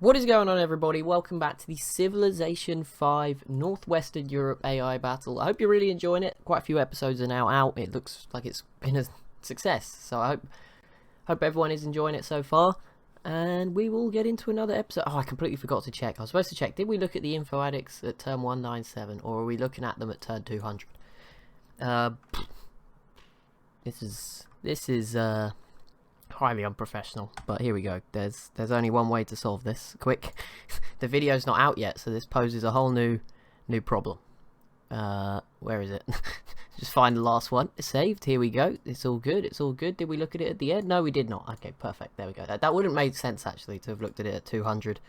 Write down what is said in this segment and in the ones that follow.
What is going on, everybody? Welcome back to the Civilization 5 Northwestern Europe AI battle. I hope you're really enjoying it. Quite a few episodes are now out. It looks like it's been a success, so I hope everyone is enjoying it so far. And we will get into another episode. Oh, I completely forgot to check. I was supposed to check. Did we look at the info addicts at turn 197, or are we looking at them at turn 200? This is highly unprofessional, but here we go. There's only one way to solve this. Quick. The video's not out yet, so this poses a whole new problem. Where is it? Just find the last one. It's saved. Here we go. It's all good. It's all good. Did we look at it at the end? No, we did not. Okay, perfect. There we go. That wouldn't have made sense, actually, to have looked at it at 200.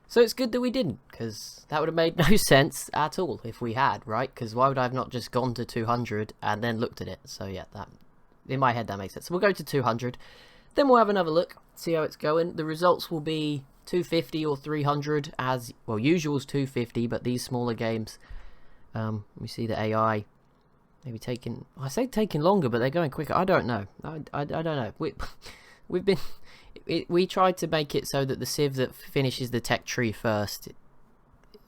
So it's good that we didn't, because that would have made no sense at all if we had, right? Because why would I have not just gone to 200 and then looked at it? So yeah, that in my head that makes sense. So we'll go to 200. Then we'll have another look, see how it's going. The results will be 250 or 300, as well. Usual's 250, but these smaller games, we see the AI maybe taking. I say taking longer, but they're going quicker. I don't know. I don't know. We tried to make it so that the civ that finishes the tech tree first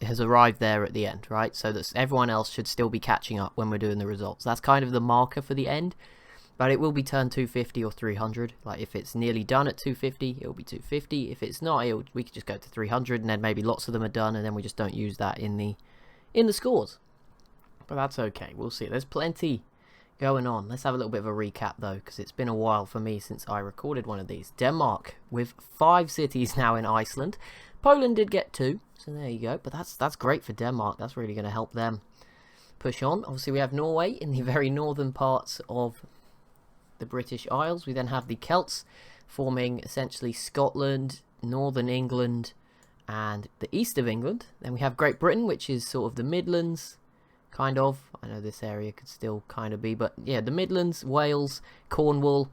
has arrived there at the end, right? So that everyone else should still be catching up when we're doing the results. That's kind of the marker for the end. But it will be turned 250 or 300. Like, if it's nearly done at 250, it will be 250. If it's not, we could just go to 300, and then maybe lots of them are done, and then we just don't use that in the scores. But that's okay. We'll see. There's plenty going on. Let's have a little bit of a recap, though, because it's been a while for me since I recorded one of these. Denmark with 5 cities now in Iceland. Poland did get 2, so there you go. But that's great for Denmark. That's really going to help them push on. Obviously, we have Norway in the very northern parts of the British Isles. We then have the Celts forming essentially Scotland, northern England, and the east of England. Then we have Great Britain, which is sort of the Midlands, kind of. I know this area could still kind of be, but yeah, the Midlands, Wales, Cornwall,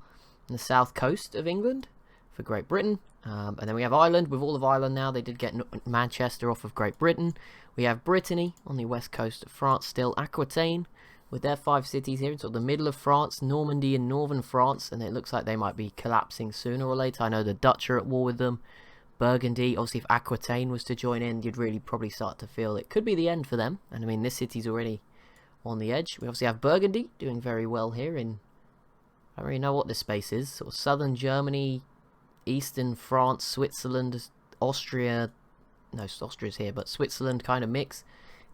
and the south coast of England for Great Britain. And then we have Ireland, with all of Ireland now. They did get Manchester off of Great Britain. We have Brittany on the west coast of France still, Aquitaine, with their 5 cities here in sort of the middle of France, Normandy in northern France, and it looks like they might be collapsing sooner or later. I know the Dutch are at war with them. Burgundy, obviously if Aquitaine was to join in, you'd really probably start to feel it could be the end for them. And I mean, this city's already on the edge. We obviously have Burgundy doing very well here in, I don't really know what this space is, sort of southern Germany, eastern France, Switzerland, Austria. No, Austria's here, but Switzerland kind of mix.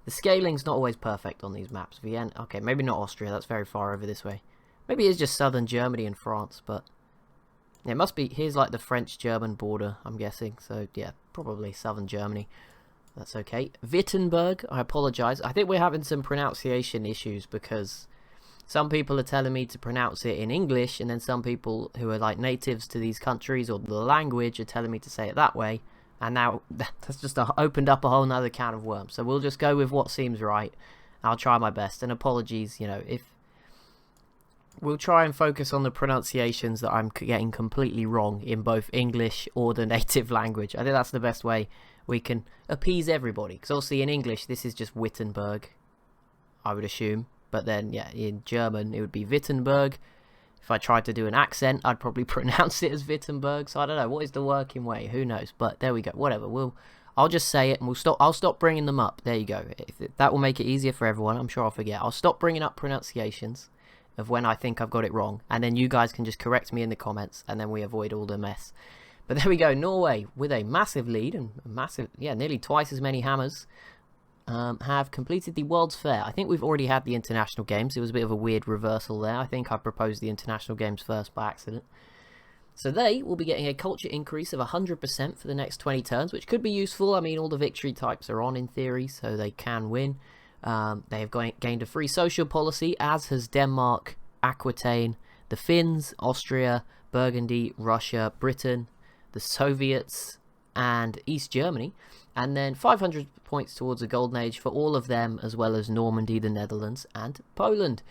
The scaling's not always perfect on these maps. Vienna, okay, maybe not Austria, that's very far over this way. Maybe it's just southern Germany and France, but yeah, it must be, here's like the French-German border, I'm guessing. So yeah, probably southern Germany. That's okay. Wittenberg, I apologise. I think we're having some pronunciation issues because some people are telling me to pronounce it in English, and then some people who are like natives to these countries or the language are telling me to say it that way. And now that's just opened up a whole nother can of worms. So we'll just go with what seems right. I'll try my best. And apologies, you know, if we'll try and focus on the pronunciations that I'm getting completely wrong in both English or the native language. I think that's the best way we can appease everybody. Because obviously in English, this is just Wittenberg, I would assume. But then, yeah, in German, it would be Wittenberg. If I tried to do an accent, I'd probably pronounce it as Wittenberg. So I don't know. What is the working way? Who knows? But there we go. Whatever. I'll just say it, and I'll stop bringing them up. There you go. That will make it easier for everyone. I'm sure I'll forget. I'll stop bringing up pronunciations of when I think I've got it wrong, and then you guys can just correct me in the comments, and then we avoid all the mess. But there we go. Norway with a massive lead and nearly twice as many hammers. Have completed the World's Fair. I think we've already had the international games. It was a bit of a weird reversal there. I think I proposed the international games first by accident. So they will be getting a culture increase of 100% for the next 20 turns, which could be useful. I mean, all the victory types are on in theory, so they can win. They have gained a free social policy, as has Denmark, Aquitaine, the Finns, Austria, Burgundy, Russia, Britain, the Soviets, and East Germany. And then 500 points towards a golden age for all of them, as well as Normandy, the Netherlands, and Poland.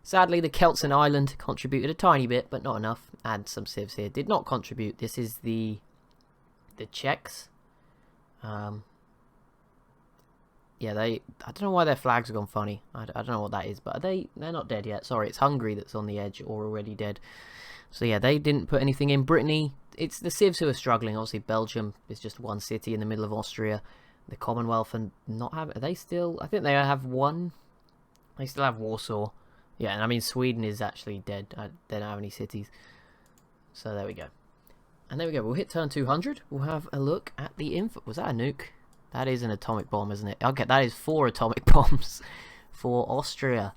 Sadly, the Celts and Ireland contributed a tiny bit, but not enough. And some civs here did not contribute. This is the Czechs. Yeah, I don't know why their flags have gone funny. I don't know what that is, but they're not dead yet. Sorry, it's Hungary that's on the edge or already dead. So yeah, they didn't put anything in. Brittany it's the civs who are struggling. Obviously, Belgium is just one city in the middle of Austria. The Commonwealth and not have. Are they still? I think they have one. They still have Warsaw. Yeah, and I mean Sweden is actually dead. They don't have any cities. So there we go. And there we go. We'll hit turn 200. We'll have a look at the info. Was that a nuke? That is an atomic bomb, isn't it? Okay, that is 4 atomic bombs for Austria.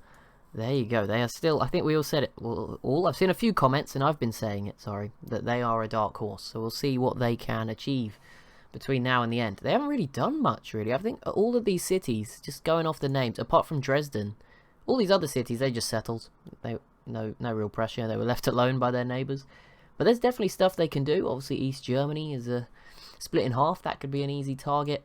There you go. They are still, I think we all said it. All I've seen a few comments, and I've been saying it, sorry, that they are a dark horse. So we'll see what they can achieve between now and the end. They haven't really done much, really. I think all of these cities, just going off the names, apart from Dresden, all these other cities, they just settled. No real pressure. They were left alone by their neighbours. But there's definitely stuff they can do. Obviously, East Germany is split in half. That could be an easy target.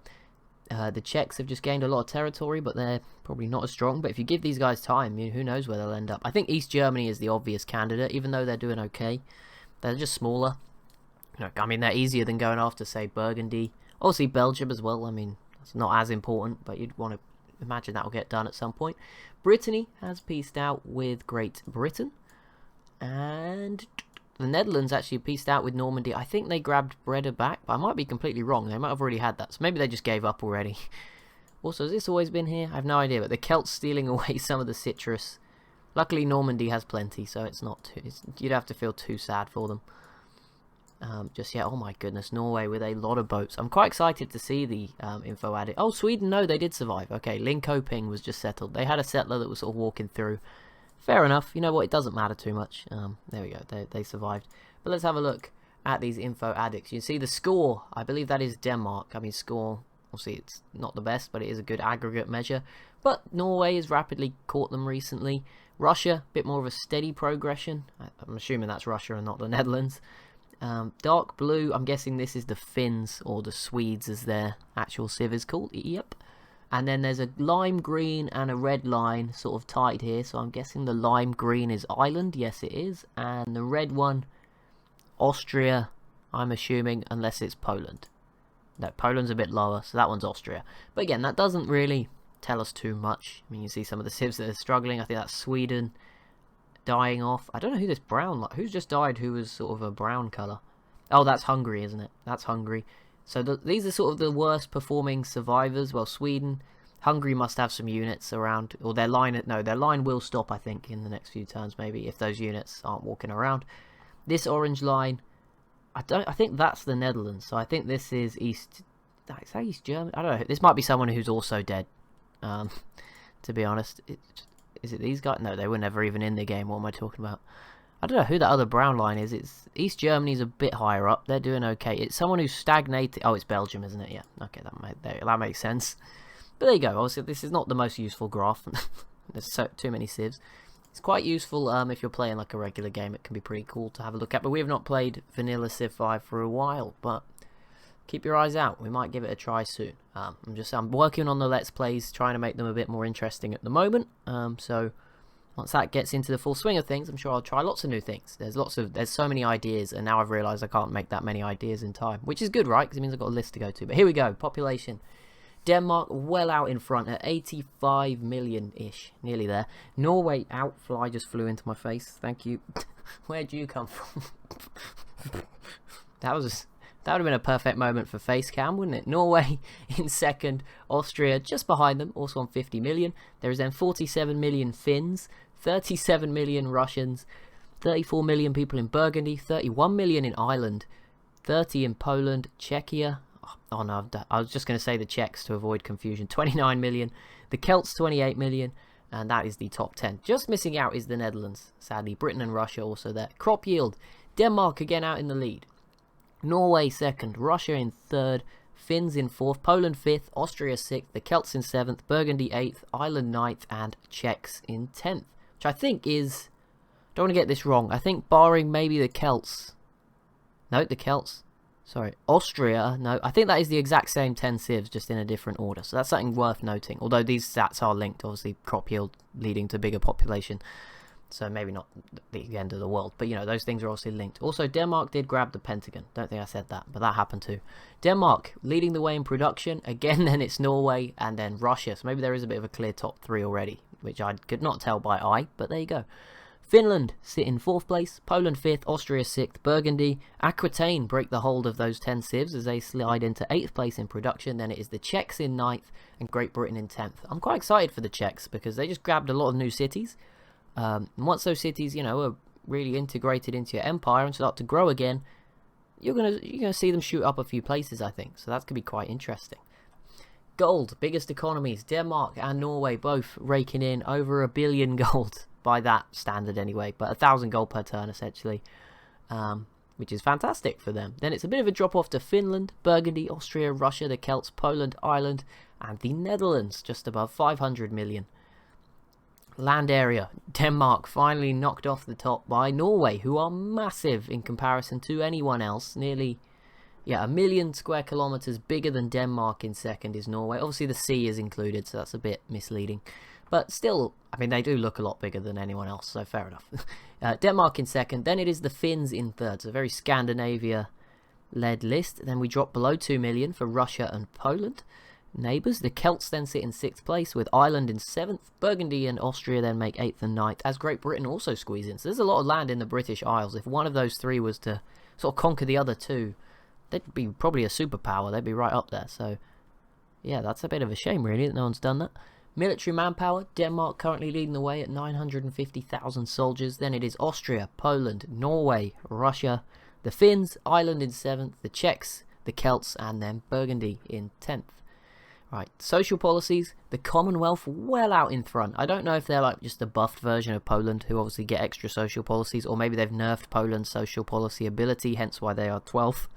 The Czechs have just gained a lot of territory, but they're probably not as strong. But if you give these guys time, who knows where they'll end up. I think East Germany is the obvious candidate, even though they're doing okay. They're just smaller. I mean, they're easier than going after, say, Burgundy. Obviously, Belgium as well. I mean, it's not as important, but you'd want to imagine that will get done at some point. Brittany has peaced out with Great Britain. And the Netherlands actually peaced out with Normandy. I think they grabbed Breda back, but I might be completely wrong. They might have already had that, so maybe they just gave up already. Also, has this always been here? I have no idea, but the Celts stealing away some of the citrus. Luckily, Normandy has plenty, so it's not too... you'd have to feel too sad for them. Oh my goodness, Norway with a lot of boats. I'm quite excited to see the info added. Oh, Sweden, no, they did survive. Okay, Linköping was just settled. They had a settler that was sort of walking through. Fair enough. You know what? It doesn't matter too much. There we go. They survived. But let's have a look at these info addicts. You can see the score. I believe that is Denmark. I mean, score, obviously, it's not the best, but it is a good aggregate measure. But Norway has rapidly caught them recently. Russia, a bit more of a steady progression. I'm assuming that's Russia and not the Netherlands. Dark blue, I'm guessing this is the Finns, or the Swedes as their actual civ is called. Yep. And then there's a lime green and a red line sort of tied here. So I'm guessing the lime green is Ireland. Yes, it is. And the red one, Austria, I'm assuming, unless it's Poland. No, Poland's a bit lower, so that one's Austria. But again, that doesn't really tell us too much. I mean, you see some of the civs that are struggling. I think that's Sweden dying off. I don't know who this brown... who's just died who was sort of a brown colour? Oh, that's Hungary, isn't it? That's Hungary. So these are sort of the worst performing survivors. Well, Sweden, Hungary must have some units around, or their line. No, their line will stop, I think, in the next few turns, maybe, if those units aren't walking around. This orange line, I think that's the Netherlands. So I think this is East. Is that East Germany? I don't know. This might be someone who's also dead. To be honest, is it these guys? No, they were never even in the game. What am I talking about? I don't know who that other brown line is. It's East Germany's a bit higher up. They're doing okay. It's someone who's stagnated. Oh, it's Belgium, isn't it? Yeah. Okay, that makes sense. But there you go. Obviously, this is not the most useful graph. There's too many civs. It's quite useful if you're playing like a regular game. It can be pretty cool to have a look at. But we have not played Vanilla Civ 5 for a while. But keep your eyes out. We might give it a try soon. I'm working on the Let's Plays, trying to make them a bit more interesting at the moment. So once that gets into the full swing of things, I'm sure I'll try lots of new things. There's so many ideas, and now I've realised I can't make that many ideas in time, which is good, right? Because it means I've got a list to go to. But here we go. Population. Denmark well out in front at 85 million-ish. Nearly there. Norway out. Fly just flew into my face. Thank you. Where'd you come from? That would have been a perfect moment for face cam, wouldn't it? Norway in second. Austria just behind them, also on 50 million. There is then 47 million Finns, 37 million Russians, 34 million people in Burgundy, 31 million in Ireland, 30 in Poland, Czechia. Oh no, I was just going to say the Czechs to avoid confusion. 29 million. The Celts, 28 million. And that is the top 10. Just missing out is the Netherlands. Sadly, Britain and Russia also there. Crop yield. Denmark again out in the lead. Norway second. Russia in third. Finns in fourth. Poland fifth. Austria sixth. The Celts in seventh. Burgundy eighth. Ireland ninth. And Czechs in 10th. Which I think is... Don't want to get this wrong. I think barring maybe the Celts... No, the Celts... Sorry, Austria, no, I think that is the exact same 10 civs, just in a different order. So that's something worth noting. Although these stats are linked, obviously, crop yield leading to bigger population. So maybe not the end of the world. But, you know, those things are obviously linked. Also, Denmark did grab the Pentagon. Don't think I said that, but that happened too. Denmark leading the way in production. Again, then it's Norway and then Russia. So maybe there is a bit of a clear top three already, which I could not tell by eye, but there you go. Finland sit in 4th place, Poland 5th, Austria 6th, Burgundy, Aquitaine break the hold of those 10 civs as they slide into 8th place in production. Then it is the Czechs in 9th and Great Britain in 10th. I'm quite excited for the Czechs because they just grabbed a lot of new cities. And once those cities, are really integrated into your empire and start to grow again, you're gonna see them shoot up a few places, I think. So that could be quite interesting. Gold, biggest economies, Denmark and Norway both raking in over 1 billion gold by that standard anyway, but 1,000 gold per turn essentially, which is fantastic for them. Then it's a bit of a drop off to Finland, Burgundy, Austria, Russia, the Celts, Poland, Ireland, and the Netherlands, just above 500 million. Land area, Denmark finally knocked off the top by Norway, who are massive in comparison to anyone else. Nearly, 1 million square kilometers bigger than Denmark in second is Norway. Obviously the sea is included, so that's a bit misleading. But still, I mean, they do look a lot bigger than anyone else, so fair enough. Denmark in second, then it is the Finns in third, so very Scandinavia-led list. Then we drop below 2 million for Russia and Poland. Neighbours, the Celts then sit in 6th place with Ireland in 7th. Burgundy and Austria then make 8th and 9th, as Great Britain also squeeze in. So there's a lot of land in the British Isles. If one of those three was to sort of conquer the other two, they'd be probably a superpower. They'd be right up there. So, yeah, that's a bit of a shame, really, that no one's done that. Military manpower, Denmark currently leading the way at 950,000 soldiers. Then it is Austria, Poland, Norway, Russia, the Finns, Ireland in 7th, the Czechs, the Celts, and then Burgundy in 10th. Right, social policies, the Commonwealth well out in front. I don't know if they're like just a buffed version of Poland, who obviously get extra social policies, or maybe they've nerfed Poland's social policy ability, hence why they are 12th.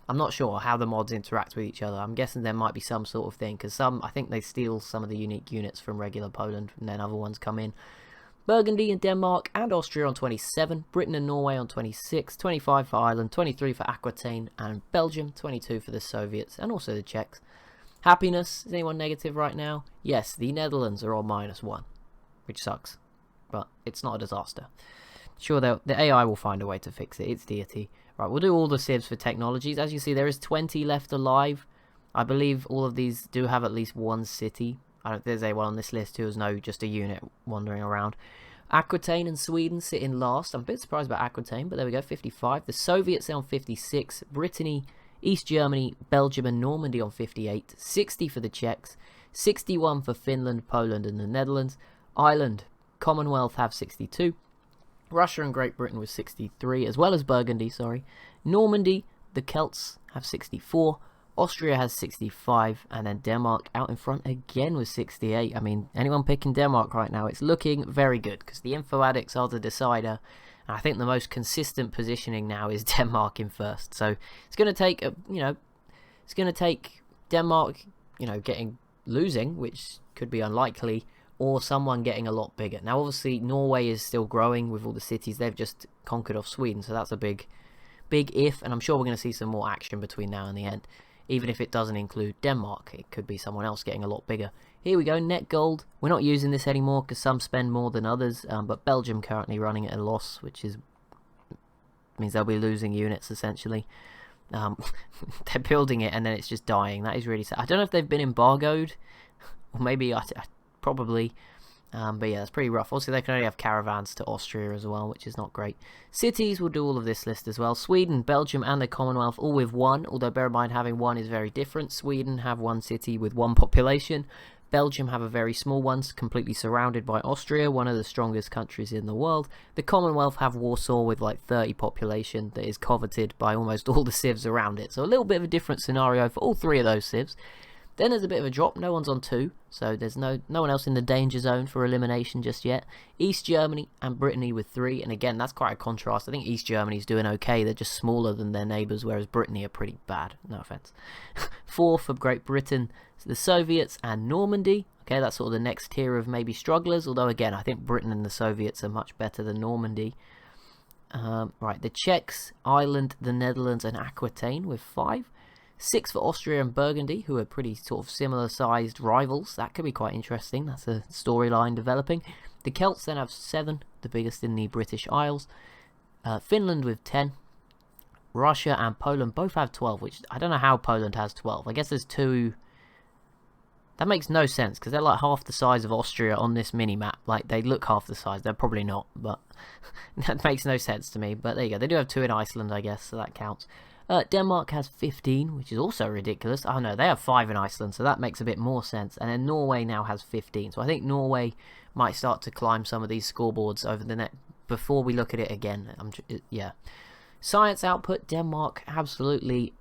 I'm not sure how the mods interact with each other. I'm guessing there might be some sort of thing, because I think they steal some of the unique units from regular Poland, and then other ones come in. Burgundy and Denmark and Austria on 27, Britain and Norway on 26, 25 for Ireland, 23 for Aquitaine, and Belgium, 22 for the Soviets, and also the Czechs. Happiness, is anyone negative right now? Yes, the Netherlands are on -1, which sucks, but it's not a disaster. Sure, the AI will find a way to fix it. It's deity. Right, we'll do all the civs for technologies. As you see, there is 20 left alive. I believe all of these do have at least one city. There's anyone on this list who has just a unit wandering around. Aquitaine and Sweden sit in last. I'm a bit surprised about Aquitaine, but there we go, 55. The Soviets are on 56. Brittany, East Germany, Belgium and Normandy on 58. 60 for the Czechs. 61 for Finland, Poland and the Netherlands. Ireland, Commonwealth have 62. Russia and Great Britain with 63, as well as Burgundy, sorry. Normandy, the Celts have 64. Austria has 65, and then Denmark out in front again with 68. I mean, anyone picking Denmark right now, it's looking very good, because the info addicts are the decider. And I think the most consistent positioning now is Denmark in first. So it's going to take, it's going to take Denmark, losing, which could be unlikely, or someone getting a lot bigger. Now, obviously, Norway is still growing with all the cities. They've just conquered off Sweden, so that's a big if, and I'm sure we're going to see some more action between now and the end. Even if it doesn't include Denmark, it could be someone else getting a lot bigger. Here we go, net gold. We're not using this anymore because some spend more than others, but Belgium currently running at a loss, which means they'll be losing units, essentially. They're building it, and then it's just dying. That is really sad. I don't know if they've been embargoed, or maybe probably, but yeah, that's pretty rough. Also, they can only have caravans to Austria as well, which is not great. Cities will do all of this list as well. Sweden, Belgium and the Commonwealth all with 1, although bear in mind having 1 is very different. Sweden have 1 city with 1 population. Belgium have a very small one, completely surrounded by Austria, one of the strongest countries in the world. The Commonwealth have Warsaw with like 30 population that is coveted by almost all the civs around it. So a little bit of a different scenario for all 3 of those civs. Then there's a bit of a drop. No one's on 2, so there's no one else in the danger zone for elimination just yet. East Germany and Brittany with 3, and again, that's quite a contrast. I think East Germany's doing okay. They're just smaller than their neighbours, whereas Brittany are pretty bad. No offence. 4 for Great Britain, so the Soviets and Normandy. Okay, that's sort of the next tier of maybe strugglers, although again, I think Britain and the Soviets are much better than Normandy. Right, the Czechs, Ireland, the Netherlands and Aquitaine with 5. 6 for Austria and Burgundy, who are pretty sort of similar sized rivals. That could be quite interesting. That's a storyline developing. The Celts then have 7, the biggest in the British Isles. Finland with 10. Russia and Poland both have 12, which I don't know how Poland has 12. I guess there's 2 That makes no sense, because they're like half the size of Austria on this mini-map. Like, they look half the size. They're probably not, but that makes no sense to me. But there you go. They do have 2 in Iceland, I guess, so that counts. Denmark has 15, which is also ridiculous. Oh no, they have 5 in Iceland, so that makes a bit more sense. And then Norway now has 15. So I think Norway might start to climb some of these scoreboards over the next... before we look at it again. Yeah. Science output, Denmark absolutely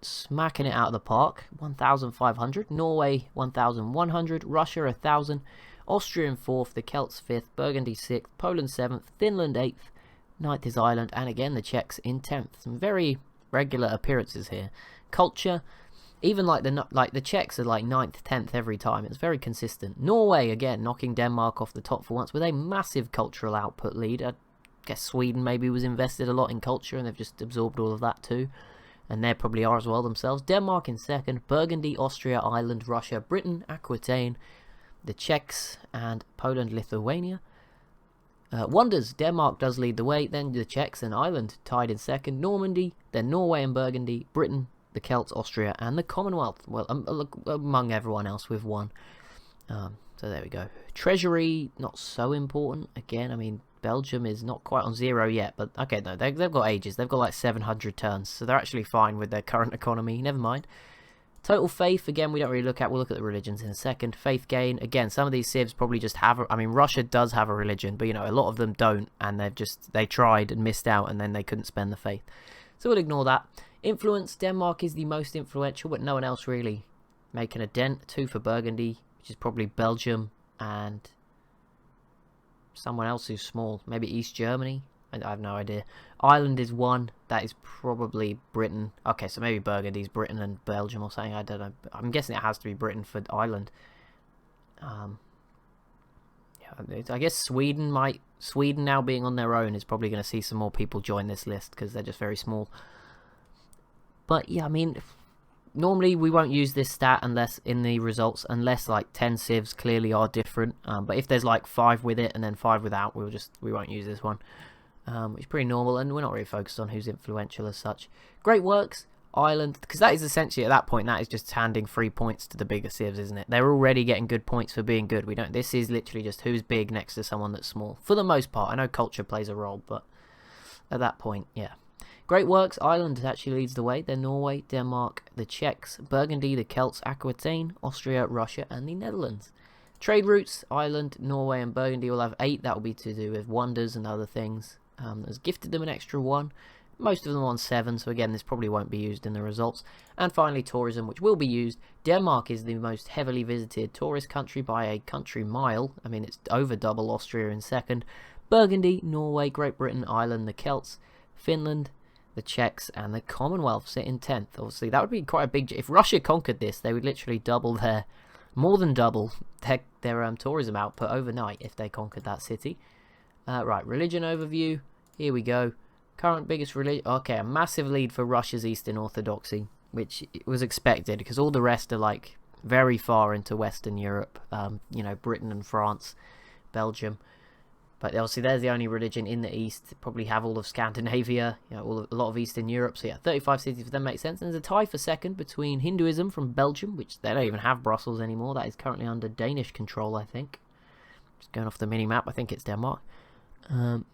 smacking it out of the park. 1,500. Norway 1,100. Russia 1,000. Austria in 4th. The Celts 5th. Burgundy 6th. Poland 7th. Finland 8th. 9th is Ireland. And again the Czechs in 10th. Some very regular appearances here. Culture, even like the Czechs are like 9th, 10th every time. It's very consistent. Norway again knocking Denmark off the top for once with a massive cultural output lead. I guess Sweden maybe was invested a lot in culture and they've just absorbed all of that too. And they probably are as well themselves. Denmark in 2nd, Burgundy, Austria, Ireland, Russia, Britain, Aquitaine, the Czechs, and Poland, Lithuania. Wonders, Denmark does lead the way, then the Czechs and Ireland tied in 2nd, Normandy, then Norway and Burgundy, Britain, the Celts, Austria, and the Commonwealth. Well, among everyone else with 1. So there we go. Treasury, not so important. Again, I mean, Belgium is not quite on 0 yet, but okay, no, they've got ages. They've got like 700 turns, so they're actually fine with their current economy. Never mind. Total faith, again, we don't really look at. We'll look at the religions in a second. Faith gain, again, some of these civs probably just have, I mean, Russia does have a religion, but, you know, a lot of them don't, and they tried and missed out, and then they couldn't spend the faith. So we'll ignore that. Influence, Denmark is the most influential, but no one else really making a dent. 2 for Burgundy, which is probably Belgium, and someone else who's small, maybe East Germany. I have no idea. Ireland is 1. That is probably Britain. Okay, so maybe Burgundy's Britain and Belgium or something. I don't know. I'm guessing it has to be Britain for Ireland. Yeah, I guess Sweden now being on their own is probably going to see some more people join this list because they're just very small. But yeah, I mean, normally we won't use this stat unless in the results, unless like 10 civs clearly are different. But if there's like 5 with it and then 5 without, we won't use this one. Which is pretty normal, and we're not really focused on who's influential as such. Great works, Ireland, because that is essentially at that point that is just handing 3 points to the bigger civs, isn't it? They're already getting good points for being good. This is literally just who's big next to someone that's small for the most part. I know culture plays a role, but at that point, yeah. Great works, Ireland actually leads the way. Then Norway, Denmark, the Czechs, Burgundy, the Celts, Aquitaine, Austria, Russia, and the Netherlands. Trade routes, Ireland, Norway, and Burgundy will have 8. That will be to do with wonders and other things. Has gifted them an extra 1. Most of them on 7, so again, this probably won't be used in the results. And finally, tourism, which will be used. Denmark is the most heavily visited tourist country by a country mile. I mean, it's over double Austria in 2nd. Burgundy, Norway, Great Britain, Ireland, the Celts, Finland, the Czechs, and the Commonwealth sit in 10th. Obviously, that would be quite a big... If Russia conquered this, they would literally more than double their tourism output overnight if they conquered that city. Right, religion overview. Here we go. Current biggest religion. Okay, a massive lead for Russia's Eastern Orthodoxy, which was expected because all the rest are like very far into Western Europe. You know, Britain and France, Belgium. But obviously, there's the only religion in the East. Probably have all of Scandinavia, you know, a lot of Eastern Europe. So yeah, 35 cities for them makes sense. And there's a tie for 2nd between Hinduism from Belgium, which they don't even have Brussels anymore. That is currently under Danish control, I think. Just going off the mini map, I think it's Denmark. And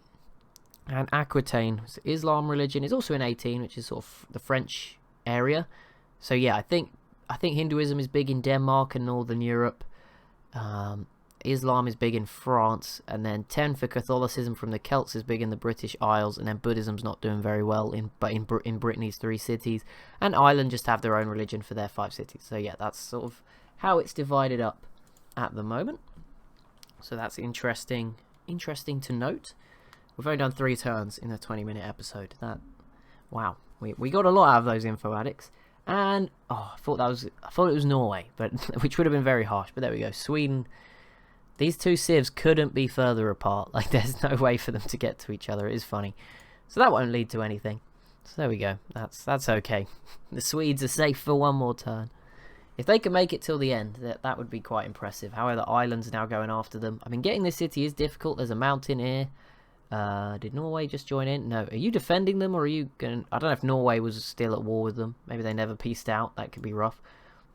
Aquitaine, Islam religion, is also in 18, which is sort of the French area. So yeah, I think Hinduism is big in Denmark and Northern Europe. Islam is big in France, and then 10 for Catholicism from the Celts is big in the British Isles, and then Buddhism's not doing very well in Brittany's 3 cities, and Ireland just have their own religion for their 5 cities. So yeah, that's sort of how it's divided up at the moment. So that's interesting to note. We've only done 3 turns in a 20-minute episode. Wow, we got a lot out of those info addicts. And I thought it was Norway, but which would have been very harsh. But there we go. Sweden. These 2 civs couldn't be further apart. Like, there's no way for them to get to each other. It is funny. So that won't lead to anything. So there we go. That's okay. The Swedes are safe for 1 more turn. If they can make it till the end, that would be quite impressive. However, Ireland's now going after them. I mean, getting this city is difficult. There's a mountain here. Did Norway just join in? No. Are you defending them, or are you going... I don't know if Norway was still at war with them. Maybe they never peaced out. That could be rough.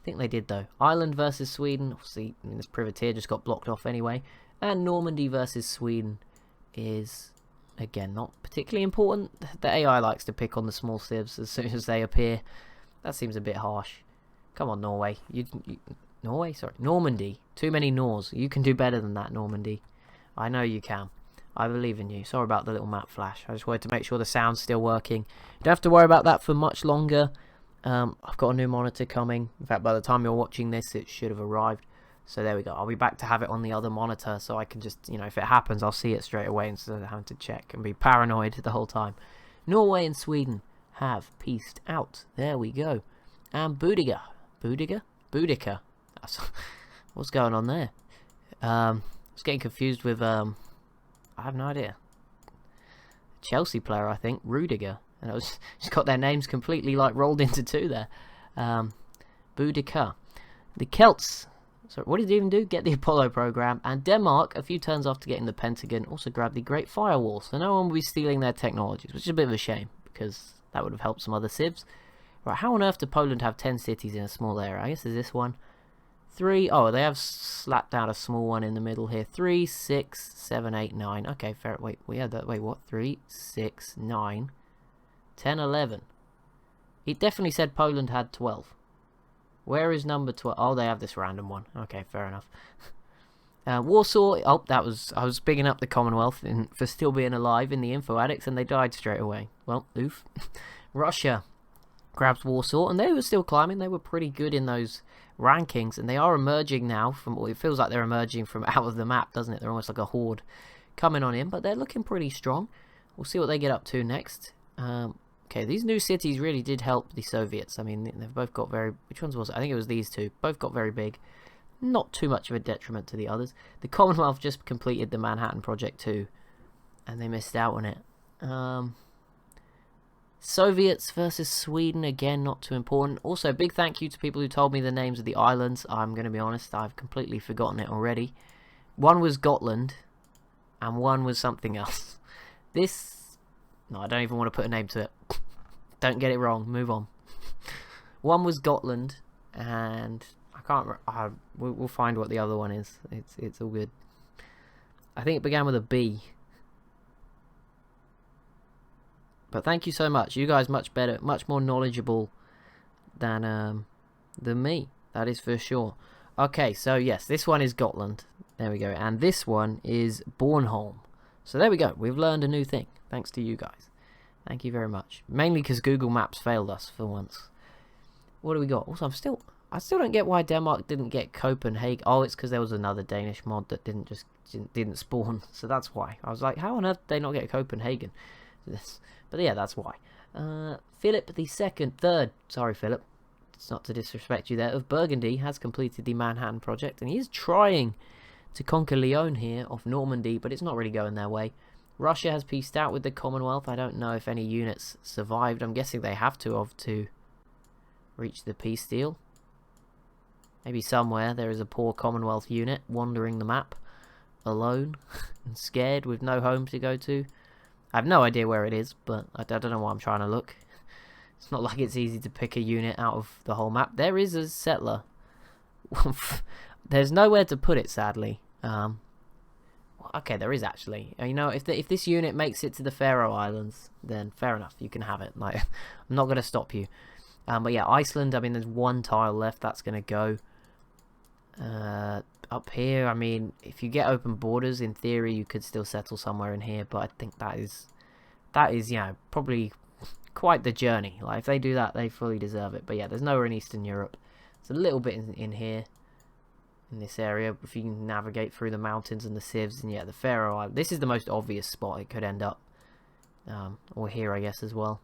I think they did though. Ireland versus Sweden. Obviously, I mean, this privateer just got blocked off anyway. And Normandy versus Sweden is, again, not particularly important. The AI likes to pick on the small civs as soon as they appear. That seems a bit harsh. Come on, Norway. Norway? Sorry. Normandy. Too many Nors. You can do better than that, Normandy. I know you can. I believe in you. Sorry about the little map flash. I just wanted to make sure the sound's still working. You don't have to worry about that for much longer. I've got a new monitor coming. In fact, by the time you're watching this, it should have arrived. So there we go. I'll be back to have it on the other monitor, so I can just, you know, if it happens, I'll see it straight away instead of having to check and be paranoid the whole time. Norway and Sweden have peaced out. There we go. And Boudica. Boudica. What's going on there? I was getting confused with, I have no idea. Chelsea player, I think. Rudiger. And I was just got their names completely like rolled into two there. Boudica. The Celts. So what did he even do? Get the Apollo program. And Denmark, a few turns after getting the Pentagon, also grabbed the Great Firewall. So no one will be stealing their technologies, which is a bit of a shame because that would have helped some other civs. Right, how on earth did Poland have 10 cities in a small area? I guess there's this one. 3. Oh, they have slapped down a small one in the middle here. 3, 6, 7, 8, 9. Okay, fair. Wait, we had that. Wait, what? 3, 6, 9, 10, 11. It definitely said Poland had 12. Where is number 12? Oh, they have this random one. Okay, fair enough. Warsaw. Oh, that was. I was bigging up the Commonwealth for still being alive in the info addicts, and they died straight away. Well, oof. Russia grabs Warsaw, and they were still climbing. They were pretty good in those rankings, and they are emerging now from, well, it feels like they're emerging from out of the map, doesn't it? They're almost like a horde coming on in, but they're looking pretty strong. We'll see what they get up to next. Okay, these new cities really did help the Soviets. I mean, they've both got very, which ones was it? I think it was these two. Both got very big. Not too much of a detriment to the others. The Commonwealth just completed the Manhattan Project too, and they missed out on it. Soviets versus Sweden, again, not too important. Also, big thank you to people who told me the names of the islands. I'm going to be honest, I've completely forgotten it already. One was Gotland, and one was something else. This... No, I don't even want to put a name to it. Don't get it wrong, move on. One was Gotland, and... I can't... we'll find what the other one is. It's all good. I think it began with a B. But thank you so much. You guys much better, much more knowledgeable than me. That is for sure. Okay, so yes, this one is Gotland. There we go. And this one is Bornholm. So there we go. We've learned a new thing. Thanks to you guys. Thank you very much. Mainly because Google Maps failed us for once. What do we got? Also, I still don't get why Denmark didn't get Copenhagen. Oh, it's because there was another Danish mod that didn't spawn. So that's why. I was like, how on earth did they not get Copenhagen? But yeah, that's why. Philip the third, sorry Philip, it's not to disrespect you there, of Burgundy has completed the Manhattan Project, and he is trying to conquer Lyon here off Normandy, but it's not really going their way. Russia has peaced out with the Commonwealth. I don't know if any units survived. I'm guessing they have to reach the peace deal. Maybe somewhere there is a poor Commonwealth unit wandering the map alone and scared with no home to go to. I have no idea where it is, but I don't know why I'm trying to look. It's not like it's easy to pick a unit out of the whole map. There is a settler. There's nowhere to put it, sadly. Okay, there is actually. You know, if this unit makes it to the Faroe Islands, then fair enough, you can have it. Like, I'm not going to stop you. But yeah, Iceland, I mean, there's one tile left. That's going to go. Up here, I mean, if you get open borders, in theory, you could still settle somewhere in here, but I think that is, you know, probably quite the journey. Like, if they do that, they fully deserve it. But yeah, there's nowhere in Eastern Europe. It's a little bit in here, in this area, if you can navigate through the mountains and the sieves, and yeah, the Faroe Islands. This is the most obvious spot it could end up. Or here, I guess, as well.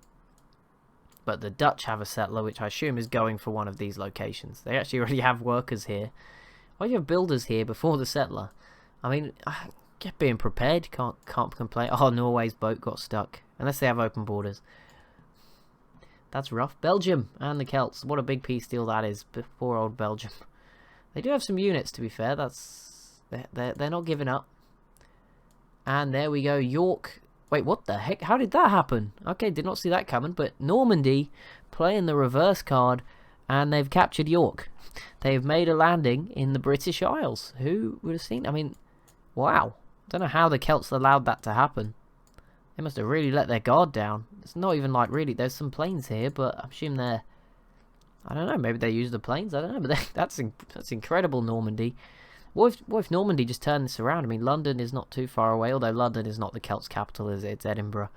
But the Dutch have a settler, which I assume is going for one of these locations. They actually already have workers here. Why do you have builders here before the settler? I mean, get being prepared. Can't complain. Oh, Norway's boat got stuck. Unless they have open borders. That's rough. Belgium and the Celts. What a big peace deal that is. Poor old Belgium. They do have some units, to be fair. They're not giving up. And there we go. York. Wait, what the heck? How did that happen? Okay, did not see that coming. But Normandy playing the reverse card and they've captured York. They've made a landing in the British Isles. Who would have seen? I mean, wow. I don't know how the Celts allowed that to happen. They must have really let their guard down. It's not even like really. There's some planes here, but I'm assuming they're. I don't know. Maybe they use the planes. I don't know. But that's incredible, Normandy. What if Normandy just turned this around? I mean, London is not too far away. Although London is not the Celts' capital, is it? It's Edinburgh.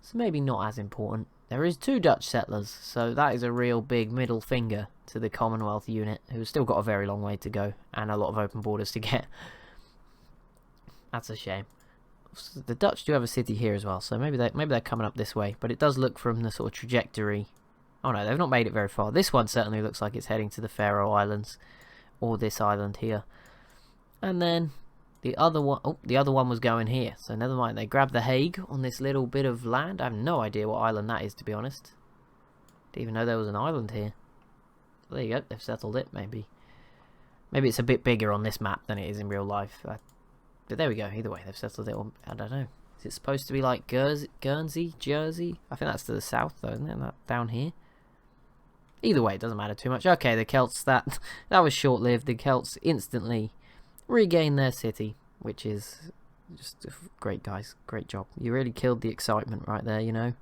So maybe not as important. There is 2 Dutch settlers, so that is a real big middle finger to the Commonwealth unit, who's still got a very long way to go and a lot of open borders to get. That's a shame. The Dutch do have a city here as well, so maybe they're coming up this way. But it does look from the sort of trajectory. Oh no, they've not made it very far. This one certainly looks like it's heading to the Faroe Islands, or this island here. And then the other one, oh, the other one was going here. So never mind. They grabbed the Hague on this little bit of land. I have no idea what island that is, to be honest. Didn't even know there was an island here. Well, there you go. They've settled it. Maybe it's a bit bigger on this map than it is in real life. But there we go. Either way, they've settled it. I don't know. Is it supposed to be like Guernsey, Jersey? I think that's to the south, though, isn't it? That down here. Either way, it doesn't matter too much. Okay, the Celts, that was short-lived. The Celts instantly regained their city, which is just great, guys. Great job. You really killed the excitement right there, you know.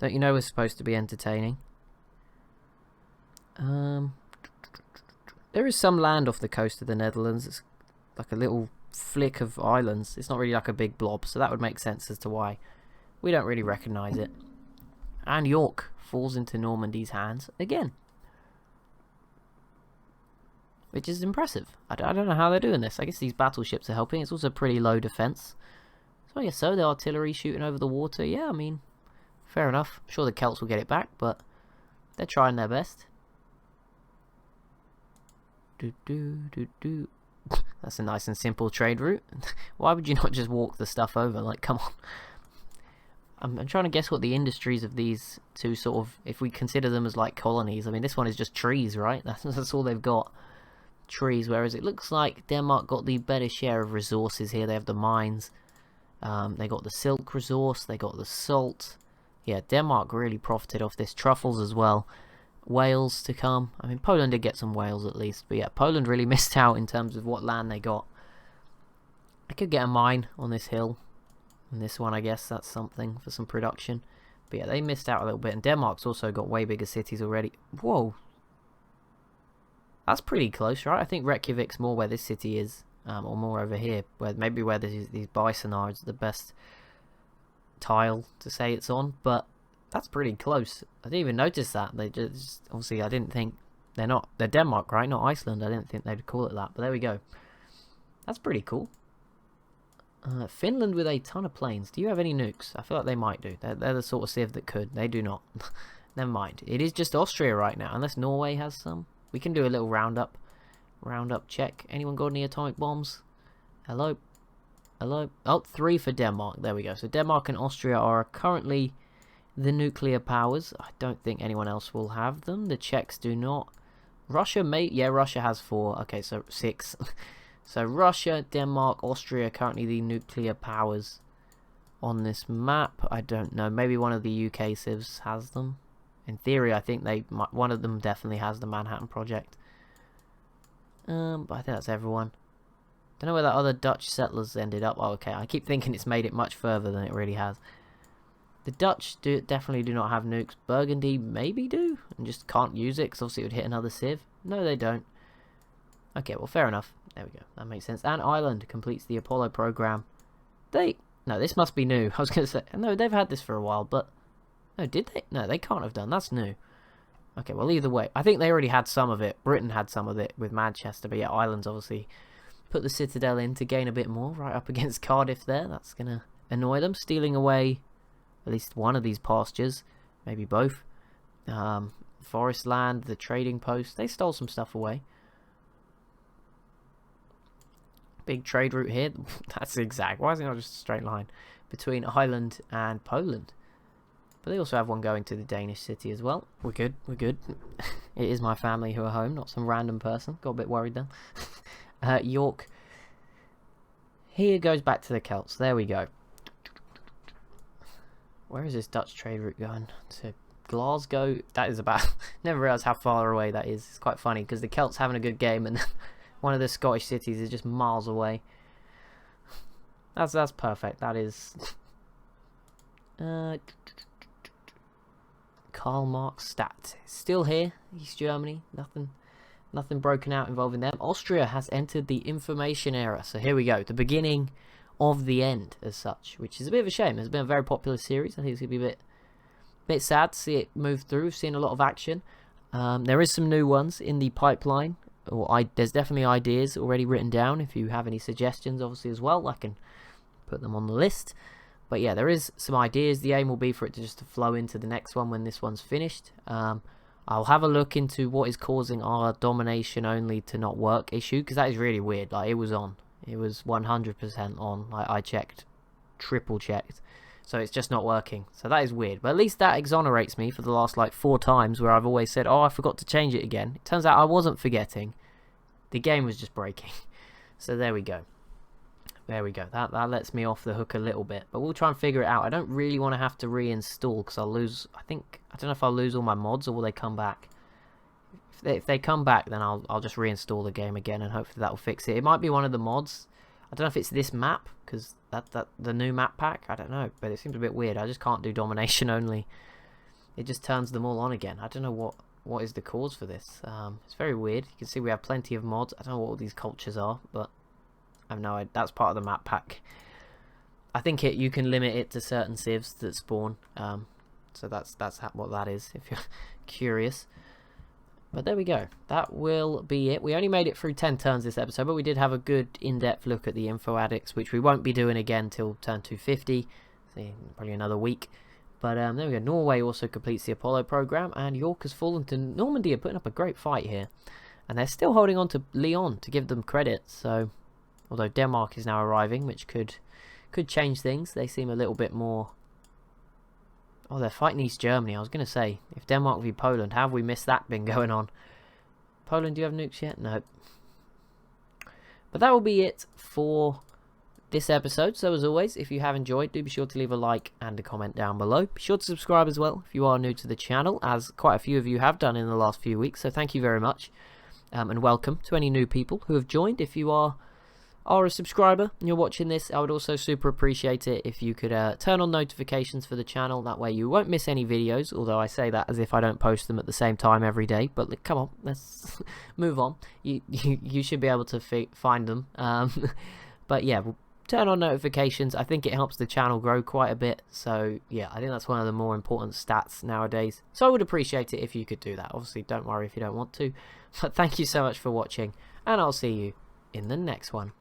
Don't you know we're supposed to be entertaining? There is some land off the coast of the Netherlands. It's like a little flick of islands. It's not really like a big blob, so that would make sense as to why we don't really recognise it. And York falls into Normandy's hands again, which is impressive. I don't know how they're doing this. I guess these battleships are helping. It's also pretty low defence, so I guess so. The artillery shooting over the water, yeah, I mean, fair enough. I'm sure the Celts will get it back, but they're trying their best. That's a nice and simple trade route. Why would you not just walk the stuff over? Like, come on. I'm trying to guess what the industries of these two sort of, if we consider them as like colonies. I mean, this one is just trees, right? That's all they've got. Trees, whereas it looks like Denmark got the better share of resources here. They have the mines. They got the silk resource. They got the salt. Yeah, Denmark really profited off this. Truffles as well. Wales to come. I mean, Poland did get some whales at least. But yeah, Poland really missed out in terms of what land they got. I could get a mine on this hill. And this one, I guess, that's something for some production. But yeah, they missed out a little bit. And Denmark's also got way bigger cities already. Whoa. That's pretty close, right? I think Reykjavik's more where this city is. Or more over here. Maybe where these bison are is the best tile to say it's on. But that's pretty close. I didn't even notice that. They just obviously, I didn't think they're Denmark, right? Not Iceland. I didn't think they'd call it that. But there we go. That's pretty cool. Finland with a ton of planes. Do you have any nukes? I feel like they might do. They're the sort of civ that could. They do not. Never mind. It is just Austria right now, unless Norway has some. We can do a little roundup check. Anyone got any atomic bombs? Hello? Hello? Oh, 3 for Denmark. There we go. So Denmark and Austria are currently the nuclear powers. I don't think anyone else will have them. The Czechs do not. Russia may... Yeah, Russia has 4. Okay, so 6. So Russia, Denmark, Austria, currently the nuclear powers on this map. I don't know. Maybe one of the UK civs has them. In theory, I think one of them definitely has the Manhattan Project. But I think that's everyone. Don't know where that other Dutch settlers ended up. Oh, okay. I keep thinking it's made it much further than it really has. The Dutch definitely do not have nukes. Burgundy maybe do, and just can't use it because obviously it would hit another civ. No, they don't. Okay, well, fair enough. There we go. That makes sense. And Ireland completes the Apollo program. No, this must be new. I was going to say, no, they've had this for a while, but... No, did they? No, they can't have done. That's new. Okay, well, either way. I think they already had some of it. Britain had some of it with Manchester, but yeah, Ireland's obviously put the Citadel in to gain a bit more, right up against Cardiff there. That's going to annoy them, stealing away at least one of these pastures, maybe both. Forest land, the trading post. They stole some stuff away. Big trade route here. That's exact. Why is it not just a straight line between Ireland and Poland? But they also have one going to the Danish city as well. We're good. We're good. It is my family who are home, not some random person. Got a bit worried then. York. Here goes back to the Celts. There we go. Where is this Dutch trade route going? To Glasgow. That is about... Never realised how far away that is. It's quite funny because the Celts having a good game and one of the Scottish cities is just miles away. That's perfect. That is... Karl Marx stat. Still here. East Germany. Nothing broken out involving them. Austria has entered the information era. So here we go. The beginning of the end as such, which is a bit of a shame. It's been a very popular series. I think it's going to be a bit sad to see it move through. We've seen a lot of action. There is some new ones in the pipeline. There's definitely ideas already written down. If you have any suggestions, obviously, as well, I can put them on the list. But yeah, there is some ideas. The aim will be for it to just flow into the next one when this one's finished. I'll have a look into what is causing our domination only to not work issue, because that is really weird. Like, it was on. It was 100% on. I checked. Triple checked. So it's just not working. So that is weird. But at least that exonerates me for the last, like, 4 times where I've always said, oh, I forgot to change it again. It turns out I wasn't forgetting. The game was just breaking. So there we go. There we go. That lets me off the hook a little bit. But we'll try and figure it out. I don't really want to have to reinstall because I'll lose... I don't know if I'll lose all my mods or will they come back. If they come back, then I'll just reinstall the game again and hopefully that will fix it. It might be one of the mods. I don't know if it's this map because the new map pack. I don't know. But it seems a bit weird. I just can't do domination only. It just turns them all on again. I don't know what is the cause for this. It's very weird. You can see we have plenty of mods. I don't know what all these cultures are, but... I have no idea. That's part of the map pack. I think you can limit it to certain civs that spawn. So that's what that is, if you're curious. But there we go. That will be it. We only made it through 10 turns this episode, but we did have a good in-depth look at the info addicts, which we won't be doing again till turn 250. See, probably another week. But there we go. Norway also completes the Apollo program, and York has fallen to Normandy. Are putting up a great fight here, and they're still holding on to Lyon to give them credit. So. Although Denmark is now arriving, which could change things. They seem a little bit more... Oh, they're fighting East Germany. I was going to say, if Denmark v Poland, how have we missed that been going on? Poland, do you have nukes yet? No. But that will be it for this episode. So as always, if you have enjoyed, do be sure to leave a like and a comment down below. Be sure to subscribe as well if you are new to the channel, as quite a few of you have done in the last few weeks. So thank you very much. And welcome to any new people who have joined. If you are a subscriber and you're watching this, I would also super appreciate it if you could turn on notifications for the channel. That way you won't miss any videos, although I say that as if I don't post them at the same time every day. But come on, let's move on. You should be able to find them. But yeah, we'll turn on notifications. I think it helps the channel grow quite a bit. So yeah, I think that's one of the more important stats nowadays. So I would appreciate it if you could do that. Obviously, don't worry if you don't want to. But thank you so much for watching, and I'll see you in the next one.